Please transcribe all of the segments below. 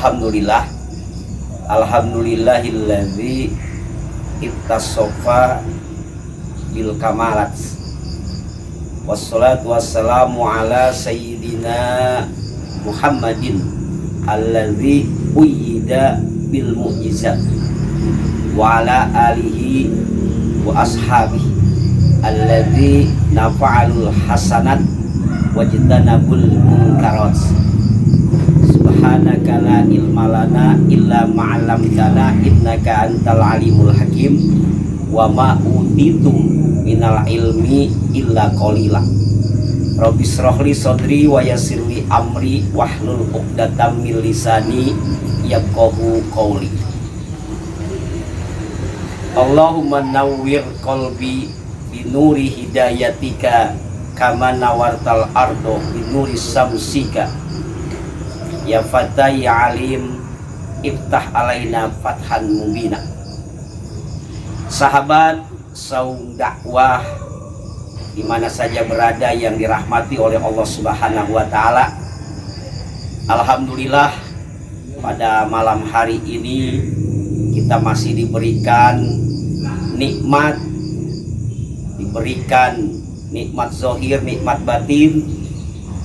Alhamdulillah, alhamdulillahilladzi ittasofa bil kamalat. Wassalatu wassalamu ala sayyidina Muhammadin alladzi uyyida bil mu'jizat wa ala alihi wa ashabihi alladzi nafa'alul hasanat wajtanabul munkarat. Subhanaka la ilma lana illa ma'allamtana innaka antal alimul hakim wa ma utitum minal ilmi illa qalila. Rabbi shrahli sadri wa yassirli amri wahlul 'uqdatam min lisani yafqahu qawli. Allahumma nawwir qalbi binuri hidayatika kama nawartal ardo binuri samsika. Ya fatai alim iftah alaina fathan mubina. Sahabat saum dakwah di mana saja berada yang dirahmati oleh Allah Subhanahu wa taala. Alhamdulillah, pada malam hari ini kita masih diberikan nikmat, nikmat zahir, nikmat batin,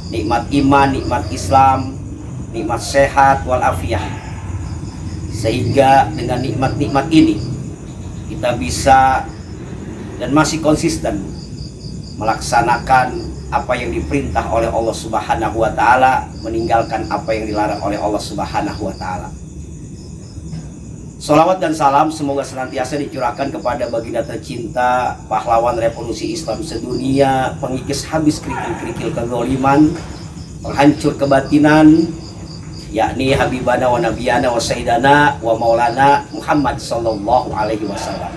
nikmat iman, nikmat Islam, nikmat sehat walafiat. Sehingga dengan nikmat-nikmat ini kita bisa dan masih konsisten melaksanakan apa yang diperintah oleh Allah Subhanahu wa taala, meninggalkan apa yang dilarang oleh Allah Subhanahu wa taala. Salawat dan salam semoga senantiasa dicurahkan kepada baginda tercinta, pahlawan revolusi Islam sedunia, pengikis habis kerikil-kerikil kezaliman, penghancur kebatinan, yakni Habibana wa Nabiyana wa Sayyidana wa Maulana Muhammad sallallahu alaihi wasallam.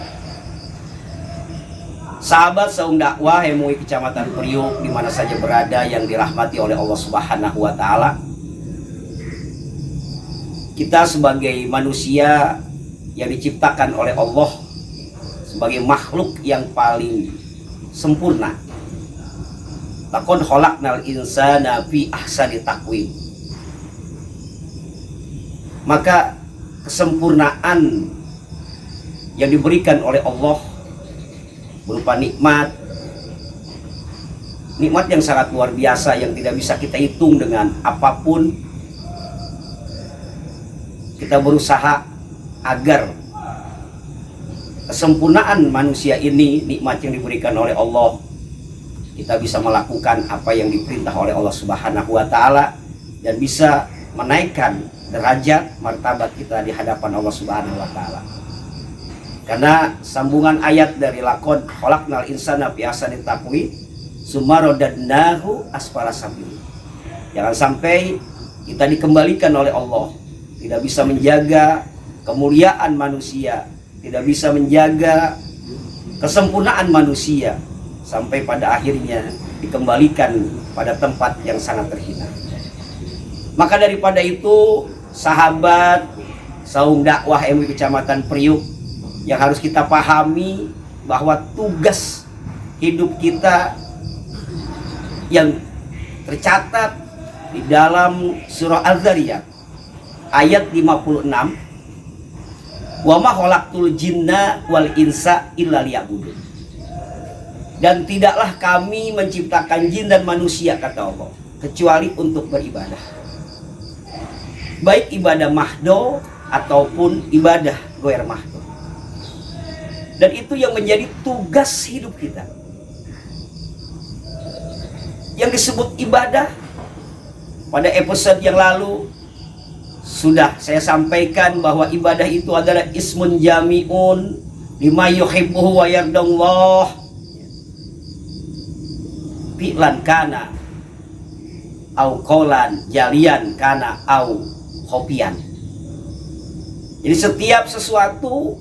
Sahabat saum dakwah MUI Kecamatan Priuk di mana saja berada yang dirahmati oleh Allah Subhanahu wa taala. Kita sebagai manusia yang diciptakan oleh Allah sebagai makhluk yang paling sempurna. Laqad khalaqnal insana fi ahsani taqwim. Maka kesempurnaan yang diberikan oleh Allah berupa nikmat yang sangat luar biasa yang tidak bisa kita hitung dengan apapun. Kita berusaha agar kesempurnaan manusia ini, nikmat yang diberikan oleh Allah, kita bisa melakukan apa yang diperintah oleh Allah Subhanahu wa taala dan bisa menaikkan derajat martabat kita di hadapan Allah Subhanahu wa taala. Karena sambungan ayat dari laqad khalaqnal insana fi ahsani taqwim summa radadnahu asfala safilin. Jangan sampai kita dikembalikan oleh Allah, tidak bisa menjaga kemuliaan manusia, tidak bisa menjaga kesempurnaan manusia sampai pada akhirnya dikembalikan pada tempat yang sangat terhina. Maka daripada itu, sahabat saum dakwah MUI Kecamatan Priuk, yang harus kita pahami bahwa tugas hidup kita yang tercatat di dalam surah Al-Zariyat ayat 56, wa ma khalaqtul jinna wal insa illa liya'budun. Dan tidaklah kami menciptakan jin dan manusia, kata Allah, kecuali untuk beribadah. Baik ibadah mahdo ataupun ibadah goer mahdo. Dan itu yang menjadi tugas hidup kita. Yang disebut ibadah, pada episode yang lalu sudah saya sampaikan bahwa ibadah itu adalah ismun jami'un lima yuhibbuhu wa yardallah fi'lan kana au qawlan jalian kana au khopian. Jadi setiap sesuatu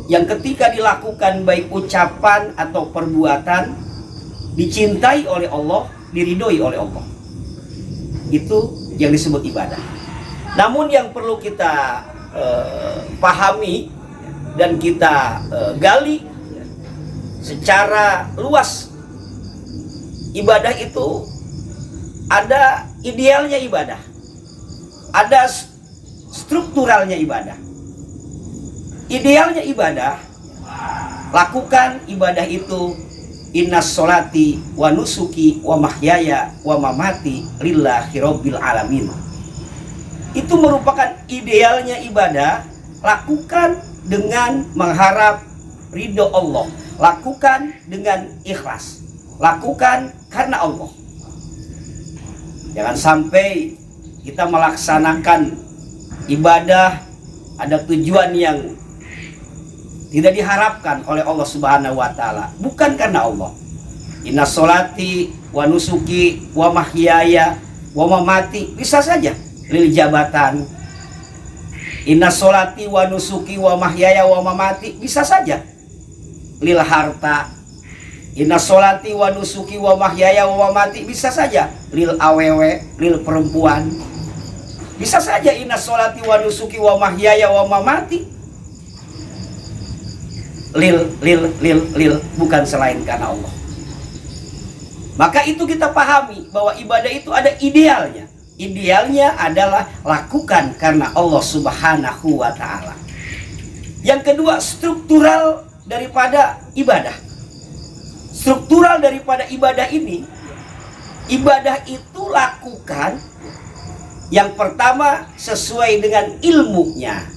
yang ketika dilakukan baik ucapan atau perbuatan dicintai oleh Allah, diridhoi oleh Allah, itu yang disebut ibadah. Namun yang perlu kita pahami dan kita gali secara luas, ibadah itu ada idealnya ibadah. ada strukturalnya ibadah. Idealnya ibadah, lakukan ibadah itu innas sholati wa nusuki wa mahyaya wa mamati lillahi rabbil alamin. Itu merupakan idealnya ibadah, lakukan dengan mengharap ridho Allah, lakukan dengan ikhlas, lakukan karena Allah. Jangan sampai kita melaksanakan ibadah ada tujuan yang tidak diharapkan oleh Allah Subhanahu wa taala, bukan karena Allah. Inna sholati wa nusuki wa mahyaya wa mamati, bisa saja lil jabatan. Inna sholati wa nusuki wa mahyaya wa mamati, bisa saja lil harta. Inna sholati wa nusuki wa mahyaya wa mamati, bisa saja lil awewe, lil perempuan. Bisa saja inna sholati wa nusuki wa mahyaya wa mamati lil, bukan selain karena Allah. Maka itu kita pahami bahwa ibadah itu ada idealnya. Idealnya adalah lakukan karena Allah Subhanahu wa ta'ala. Yang kedua, struktural daripada ibadah. Struktural daripada ibadah ini, ibadah itu lakukan yang pertama sesuai dengan ilmunya.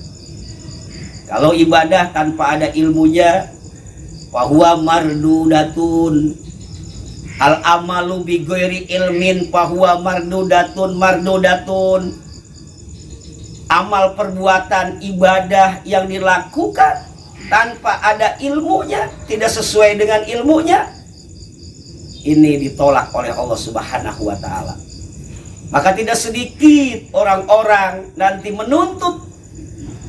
Kalau ibadah tanpa ada ilmunya, fahuwa mardudatun. Al amalu bi ghairi ilmin fahuwa mardudatun. Amal perbuatan ibadah yang dilakukan tanpa ada ilmunya, tidak sesuai dengan ilmunya, ini ditolak oleh Allah Subhanahu wa ta'ala. Maka tidak sedikit orang-orang nanti menuntut,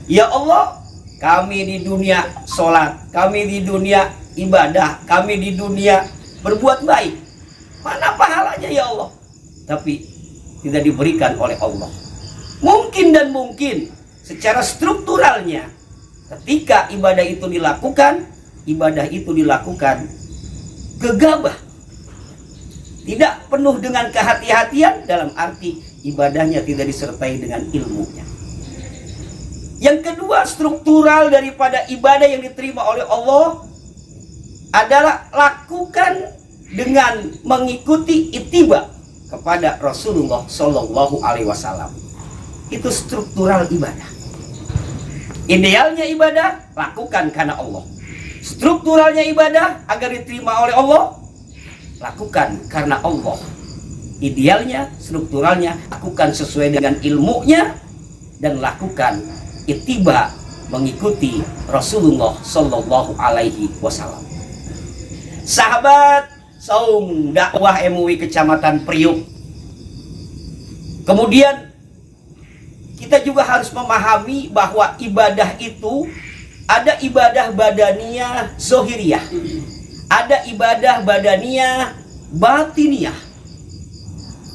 ya Allah, kami di dunia sholat, kami di dunia ibadah, kami di dunia berbuat baik, mana pahalanya ya Allah? Tapi tidak diberikan oleh Allah. Mungkin dan mungkin secara strukturalnya, ketika ibadah itu dilakukan gegabah, tidak penuh dengan kehati-hatian, dalam arti ibadahnya tidak disertai dengan ilmunya. Yang kedua, struktural daripada ibadah yang diterima oleh Allah adalah lakukan dengan mengikuti ittiba kepada Rasulullah Shallallahu Alaihi Wasallam. Itu struktural ibadah. Idealnya ibadah, lakukan karena Allah. Strukturalnya ibadah agar diterima oleh Allah, lakukan karena Allah. Idealnya, strukturalnya, lakukan sesuai dengan ilmunya, dan lakukan ittiba mengikuti Rasulullah Shallallahu Alaihi Wasallam. Sahabat saum dakwah MUI Kecamatan Priuk, kemudian kita juga harus memahami bahwa ibadah itu ada ibadah badaniyah zohiriyah, ada ibadah badaniyah batiniyah.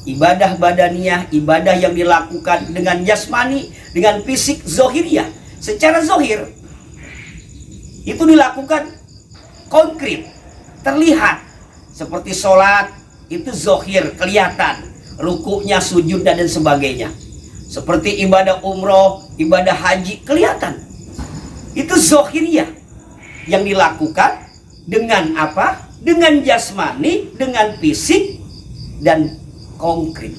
Ibadah badaniyah, ibadah yang dilakukan dengan jasmani, dengan fisik zohiriyah. Secara zohir itu dilakukan konkret, terlihat. Seperti sholat, itu zohir, kelihatan. Rukuknya, sujudnya, dan sebagainya. Seperti ibadah umroh, ibadah haji, kelihatan. Itu zohiriyah. Yang dilakukan dengan apa? Dengan jasmani, dengan fisik, dan konkret.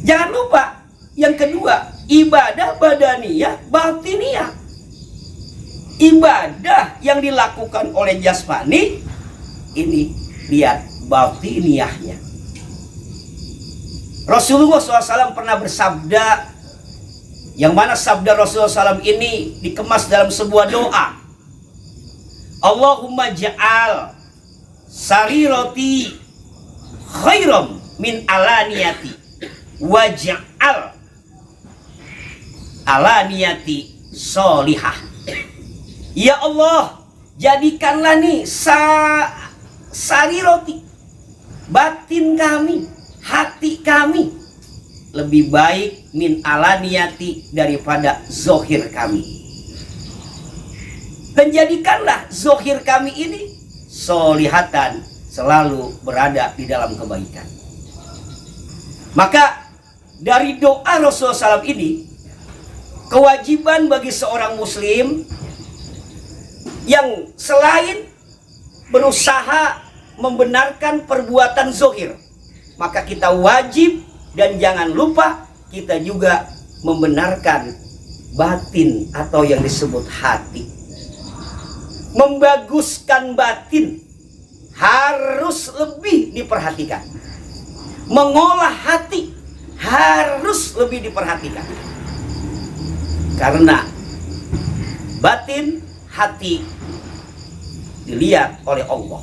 Jangan lupa, yang kedua, ibadah badaniyah, batiniyah. Ibadah yang dilakukan oleh jasmani, ini lihat batiniyahnya. Rasulullah SAW pernah bersabda, yang mana sabda Rasulullah SAW ini dikemas dalam sebuah doa. Allahumma ja'al sariroti khairam min alaniyati waj'al alaniyati solihah. Ya Allah, jadikanlah nih sariroti, batin kami, hati kami lebih baik min alaniyati daripada zohir kami. Dan jadikanlah zohir kami ini solihatan, selalu berada di dalam kebaikan. Maka dari doa Rasulullah SAW ini, kewajiban bagi seorang muslim yang selain berusaha membenarkan perbuatan zohir, maka kita wajib dan jangan lupa kita juga membenarkan batin atau yang disebut hati. Membaguskan batin harus lebih diperhatikan. Mengolah hati harus lebih diperhatikan. Karena batin, hati dilihat oleh Allah.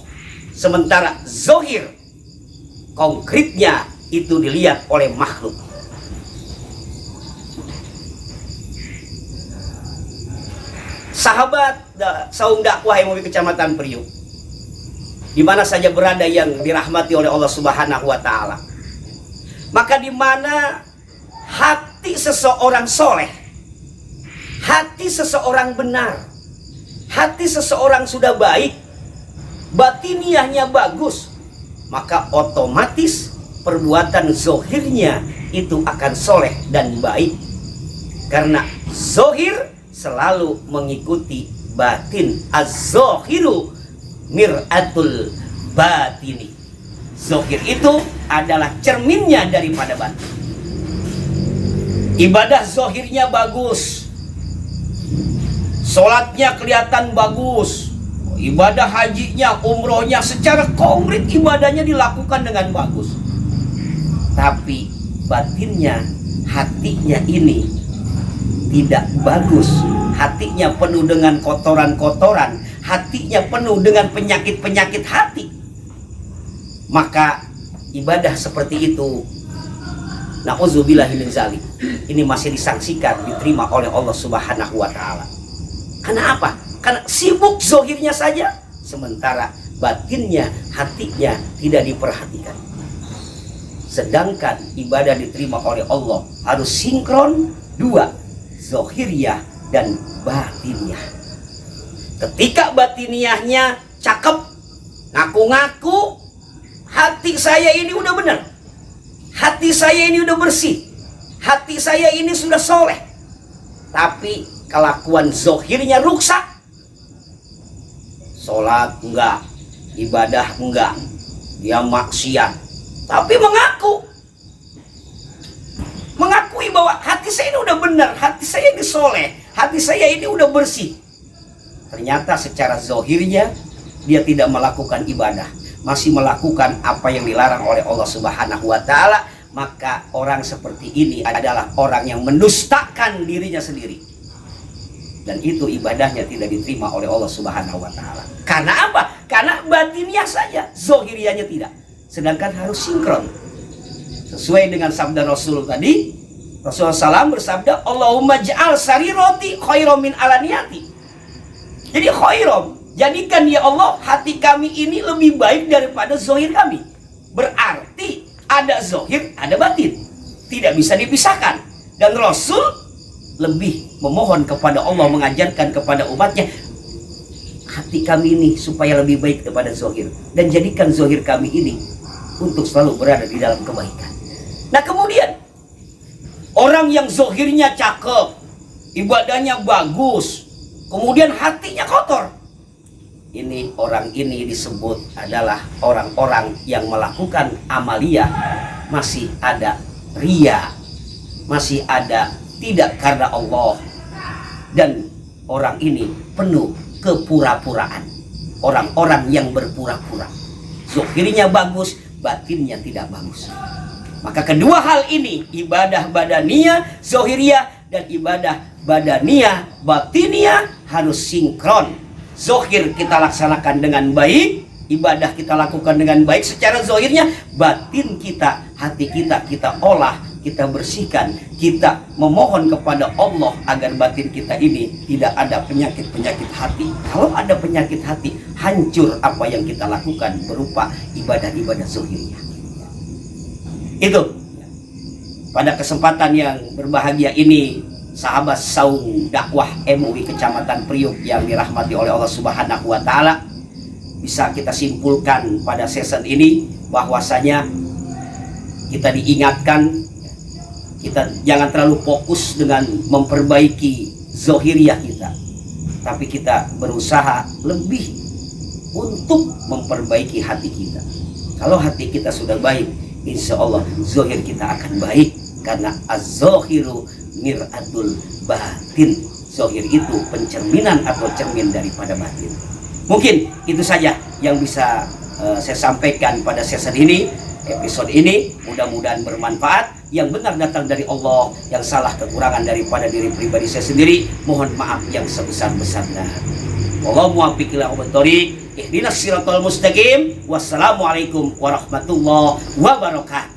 Sementara zohir, konkretnya itu dilihat oleh makhluk. Sahabat saung dakwah MUI Kecamatan Priuk, di mana saja berada yang dirahmati oleh Allah Subhanahu wa taala, maka di mana hati seseorang soleh, hati seseorang benar, hati seseorang sudah baik, batiniahnya bagus, maka otomatis perbuatan zohirnya itu akan soleh dan baik. Karena zohir selalu mengikuti batin. Az-zohiru mir'atul batini. Zohir itu adalah cerminnya daripada batin. Ibadah zohirnya bagus, sholatnya kelihatan bagus, ibadah hajinya, umrohnya secara konkret ibadahnya dilakukan dengan bagus. Tapi batinnya, hatinya ini tidak bagus. Hatinya penuh dengan kotoran-kotoran, hatinya penuh dengan penyakit-penyakit hati. Maka ibadah seperti itu, na'udzubillahi min dzalik, ini masih disangsikan diterima oleh Allah Subhanahu wa taala. Karena apa? Karena sibuk zohirnya saja, sementara batinnya, hatinya tidak diperhatikan. Sedangkan ibadah diterima oleh Allah harus sinkron dua, zohiriyah dan batiniyah. Ketika batiniyahnya cakep, ngaku-ngaku hati saya ini udah benar, hati saya ini udah bersih, hati saya ini sudah soleh, tapi kelakuan zohirnya rusak. Sholat enggak, ibadah enggak, dia maksiat, tapi mengakui bahwa hati saya ini udah benar, hati saya ini soleh, hati saya ini udah bersih. Ternyata secara zohirnya dia tidak melakukan ibadah, masih melakukan apa yang dilarang oleh Allah Subhanahu wa taala. Maka orang seperti ini adalah orang yang mendustakan dirinya sendiri, dan itu ibadahnya tidak diterima oleh Allah Subhanahu wa taala. Karena apa? Karena batinnya saja, zohirianya tidak. Sedangkan harus sinkron. Sesuai dengan sabda Rasul tadi, Rasulullah SAW bersabda, Allahumma ja'al sariroti khairom min alaniyati. Jadi khairom, jadikan ya Allah hati kami ini lebih baik daripada zohir kami. Berarti ada zohir, ada batin, tidak bisa dipisahkan. Dan Rasul lebih memohon kepada Allah, mengajarkan kepada umatnya, hati kami ini supaya lebih baik daripada zohir, dan jadikan zohir kami ini untuk selalu berada di dalam kebaikan. Nah kemudian orang yang zohirnya cakep, ibadahnya bagus, kemudian hatinya kotor, ini orang ini disebut adalah orang-orang yang melakukan amaliyah, masih ada riya, masih ada tidak karena Allah, dan orang ini penuh kepura-puraan. Orang-orang yang berpura-pura, zohirnya bagus, batinnya tidak bagus. Maka kedua hal ini, ibadah badaniyah zohiriyah dan ibadah badaniyah batiniyah, harus sinkron. Zohir kita laksanakan dengan baik, ibadah kita lakukan dengan baik secara zohirnya, batin kita, hati kita olah, kita bersihkan, kita memohon kepada Allah agar batin kita ini tidak ada penyakit-penyakit hati. Kalau ada penyakit hati, hancur apa yang kita lakukan berupa ibadah-ibadah zohirnya. Itu pada kesempatan yang berbahagia ini, sahabat saung dakwah MUI Kecamatan Priuk yang dirahmati oleh Allah Subhanahu wa taala, bisa kita simpulkan pada season ini bahwasanya kita diingatkan Kita jangan terlalu fokus dengan memperbaiki zohiriah kita, tapi kita berusaha lebih untuk memperbaiki hati kita. Kalau hati kita sudah baik, insya Allah zohir kita akan baik, karena az-zohiru mir'atul batin. Zohir itu pencerminan atau cermin daripada batin. Mungkin itu saja yang bisa saya sampaikan pada sesi ini, episode ini. Mudah-mudahan bermanfaat. Yang benar datang dari Allah, yang salah kekurangan daripada diri pribadi saya sendiri. Mohon maaf yang sebesar-besarnya. Wallahu muwaffiq ila aqwamit thoriq. Ihdinas siratal mustaqim. Wassalamualaikum warahmatullahi wabarakatuh.